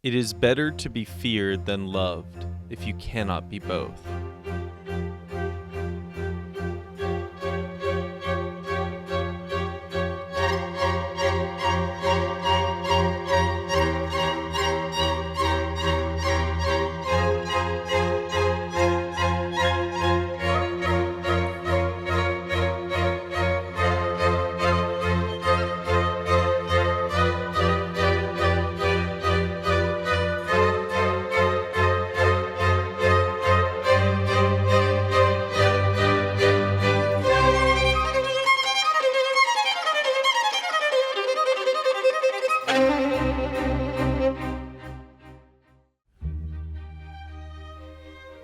It is better to be feared than loved, if you cannot be both.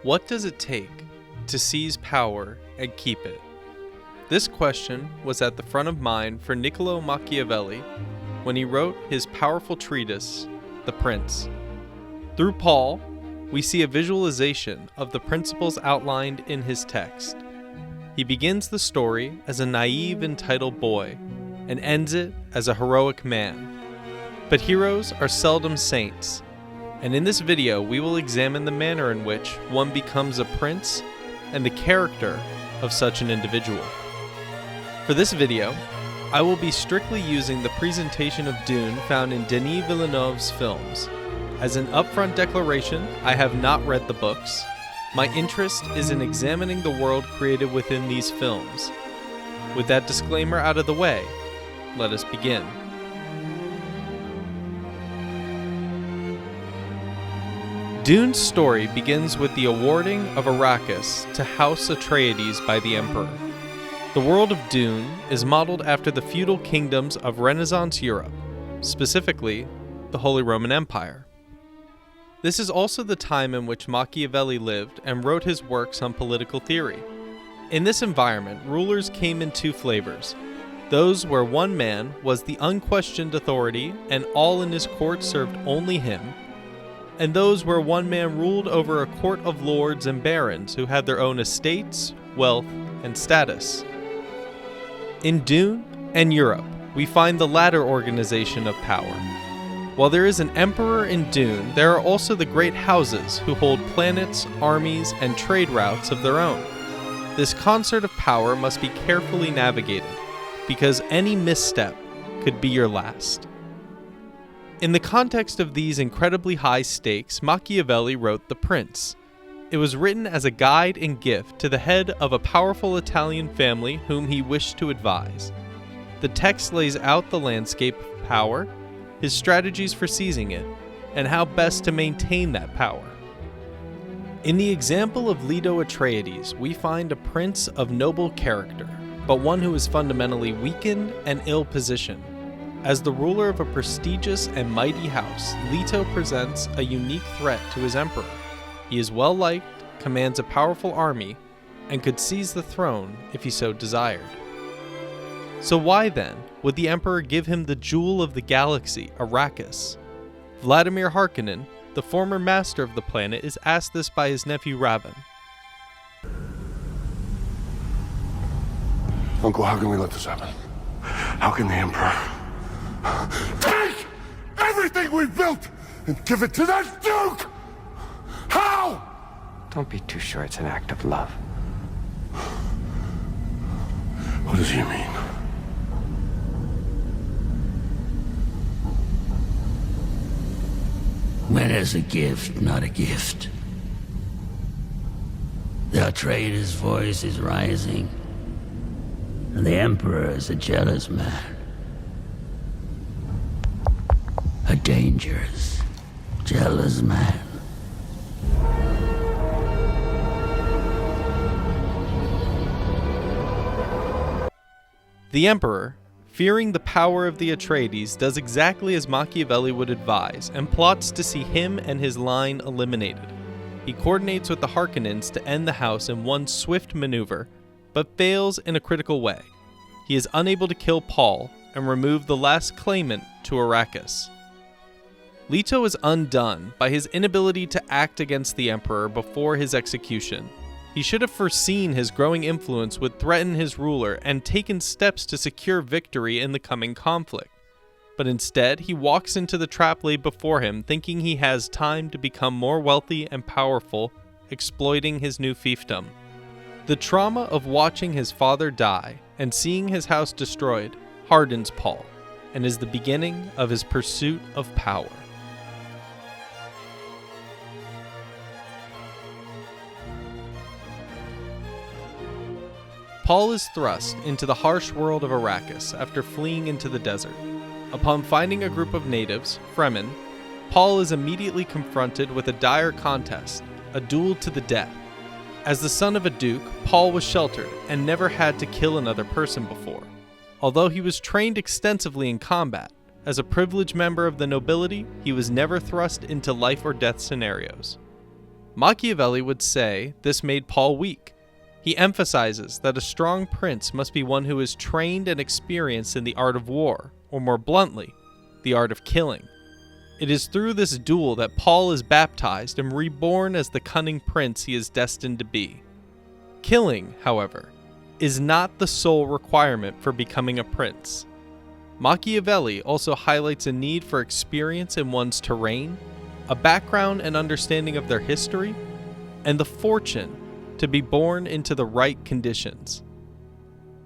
What does it take to seize power and keep it? This question was at the front of mind for Niccolo Machiavelli when he wrote his powerful treatise, The Prince. Through Paul, we see a visualization of the principles outlined in his text. He begins the story as a naive, entitled boy and ends it as a heroic man. But heroes are seldom saints, and in this video we will examine the manner in which one becomes a prince and the character of such an individual. For this video, I will be strictly using the presentation of Dune found in Denis Villeneuve's films. As an upfront declaration, I have not read the books. My interest is in examining the world created within these films. With that disclaimer out of the way, let us begin. Dune's story begins with the awarding of Arrakis to House Atreides by the Emperor. The world of Dune is modeled after the feudal kingdoms of Renaissance Europe, specifically the Holy Roman Empire. This is also the time in which Machiavelli lived and wrote his works on political theory. In this environment, rulers came in two flavors: those where one man was the unquestioned authority and all in his court served only him, and those where one man ruled over a court of lords and barons who had their own estates, wealth, and status. In Dune and Europe, we find the latter organization of power. While there is an emperor in Dune, there are also the great houses who hold planets, armies, and trade routes of their own. This concert of power must be carefully navigated, because any misstep could be your last. In the context of these incredibly high stakes, Machiavelli wrote The Prince. It was written as a guide and gift to the head of a powerful Italian family whom he wished to advise. The text lays out the landscape of power, his strategies for seizing it, and how best to maintain that power. In the example of Leto Atreides, we find a prince of noble character, but one who is fundamentally weakened and ill-positioned. As the ruler of a prestigious and mighty house, Leto presents a unique threat to his emperor. He is well-liked, commands a powerful army, and could seize the throne if he so desired. So why then would the emperor give him the jewel of the galaxy, Arrakis? Vladimir Harkonnen, the former master of the planet, is asked this by his nephew Raven. Uncle, how can we let this happen? How can the Emperor take everything we've built and give it to that Duke? How? Don't be too sure it's an act of love. What does he mean? When is a gift not a gift? The Atreides' voice is rising, and the Emperor is a jealous man. A dangerous, jealous man. The Emperor, fearing the power of the Atreides, does exactly as Machiavelli would advise and plots to see him and his line eliminated. He coordinates with the Harkonnens to end the house in one swift maneuver, but fails in a critical way. He is unable to kill Paul and remove the last claimant to Arrakis. Leto is undone by his inability to act against the Emperor before his execution. He should have foreseen his growing influence would threaten his ruler and taken steps to secure victory in the coming conflict. but instead he walks into the trap laid before him thinking he has time to become more wealthy and powerful, exploiting his new fiefdom. The trauma of watching his father die and seeing his house destroyed hardens Paul, and is the beginning of his pursuit of power. Paul is thrust into the harsh world of Arrakis after fleeing into the desert. Upon finding a group of natives, Fremen, Paul is immediately confronted with a dire contest, a duel to the death. As the son of a duke, Paul was sheltered and never had to kill another person before. Although he was trained extensively in combat, as a privileged member of the nobility, he was never thrust into life or death scenarios. Machiavelli would say this made Paul weak. He emphasizes that a strong prince must be one who is trained and experienced in the art of war, or more bluntly, the art of killing. It is through this duel that Paul is baptized and reborn as the cunning prince he is destined to be. Killing, however, is not the sole requirement for becoming a prince. Machiavelli also highlights a need for experience in one's terrain, a background and understanding of their history, and the fortune to be born into the right conditions.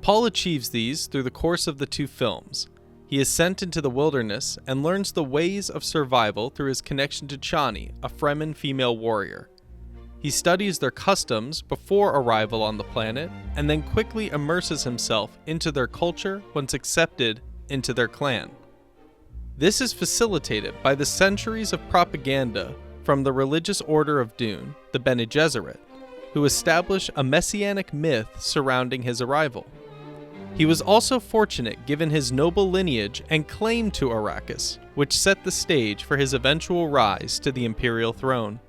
Paul achieves these through the course of the two films. He is sent into the wilderness and learns the ways of survival through his connection to Chani, a Fremen female warrior. He studies their customs before arrival on the planet and then quickly immerses himself into their culture once accepted into their clan. This is facilitated by the centuries of propaganda from the religious order of DUNE, the Bene Gesserit, who establish a messianic myth surrounding his arrival. He was also fortunate given his noble lineage and claim to Arrakis, which set the stage for his eventual rise to the imperial throne.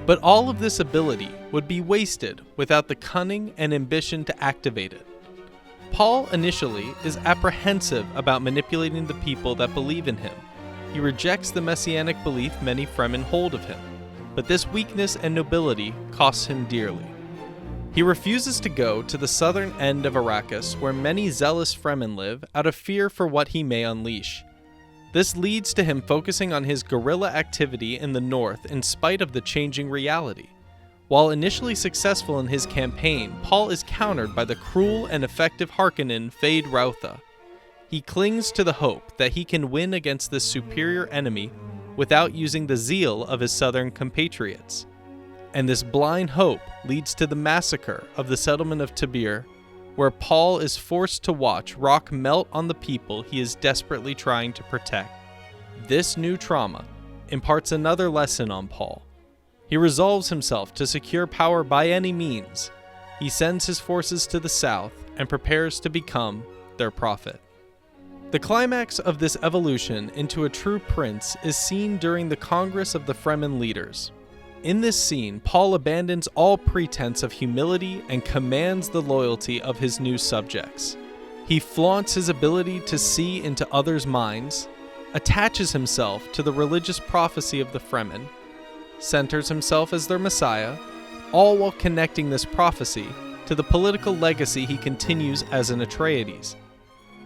But all of this ability would be wasted without the cunning and ambition to activate it. Paul initially is apprehensive about manipulating the people that believe in him. He rejects the messianic belief many Fremen hold of him, but this weakness and nobility costs him dearly. He refuses to go to the southern end of Arrakis where many zealous Fremen live out of fear for what he may unleash. This leads to him focusing on his guerrilla activity in the north in spite of the changing reality. While initially successful in his campaign, Paul is countered by the cruel and effective Harkonnen Feyd Rautha. He clings to the hope that he can win against this superior enemy without using the zeal of his southern compatriots. And this blind hope leads to the massacre of the settlement of Tibir, where Paul is forced to watch rock melt on the people he is desperately trying to protect. This new trauma imparts another lesson on Paul. He resolves himself to secure power by any means. He sends his forces to the south and prepares to become their prophet. The climax of this evolution into a true prince is seen during the Congress of the Fremen leaders. In this scene, Paul abandons all pretense of humility and commands the loyalty of his new subjects. He flaunts his ability to see into others' minds, attaches himself to the religious prophecy of the Fremen, centers himself as their messiah, all while connecting this prophecy to the political legacy he continues as an Atreides.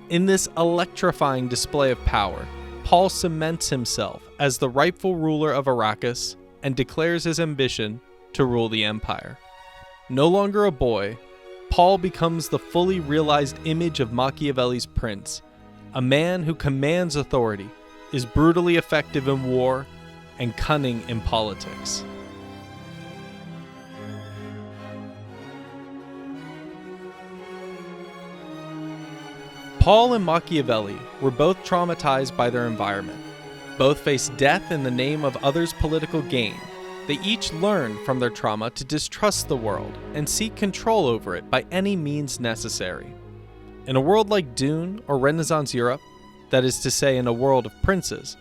In this electrifying display of power, Paul cements himself as the rightful ruler of Arrakis and declares his ambition to rule the Empire. No longer a boy, Paul becomes the fully realized image of Machiavelli's prince, a man who commands authority, is brutally effective in war, and cunning in politics. Paul and Machiavelli were both traumatized by their environment. Both faced death in the name of others' political gain. They each learned from their trauma to distrust the world and seek control over it by any means necessary. In a world like DUNE or Renaissance Europe, that is to say in a world of princes,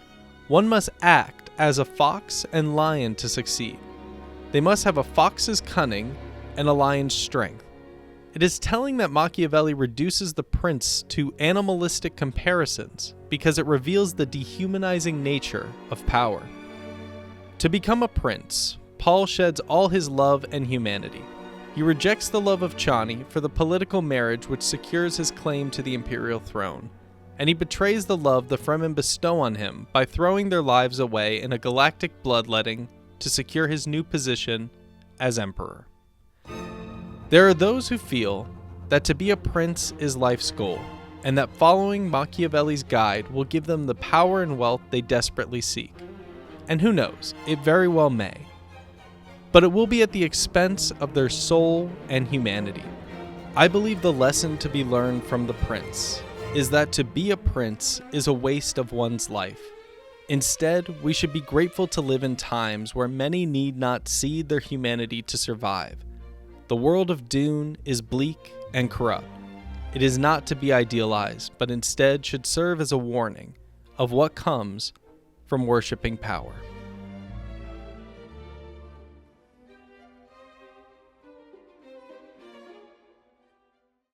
one must act as a fox and lion to succeed. They must have a fox's cunning and a lion's strength. It is telling that Machiavelli reduces the prince to animalistic comparisons because it reveals the dehumanizing nature of power. To become a prince, Paul sheds all his love and humanity. He rejects the love of Chani for the political marriage which secures his claim to the imperial throne, and he betrays the love the Fremen bestow on him by throwing their lives away in a galactic bloodletting to secure his new position as Emperor. There are those who feel that to be a prince is life's goal, and that following Machiavelli's guide will give them the power and wealth they desperately seek. And who knows, it very well may. But it will be at the expense of their soul and humanity. I believe the lesson to be learned from the prince is that to be a prince is a waste of one's life. Instead, we should be grateful to live in times where many need not cede their humanity to survive. The world of DUNE is bleak and corrupt. It is not to be idealized, but instead should serve as a warning of what comes from worshipping power.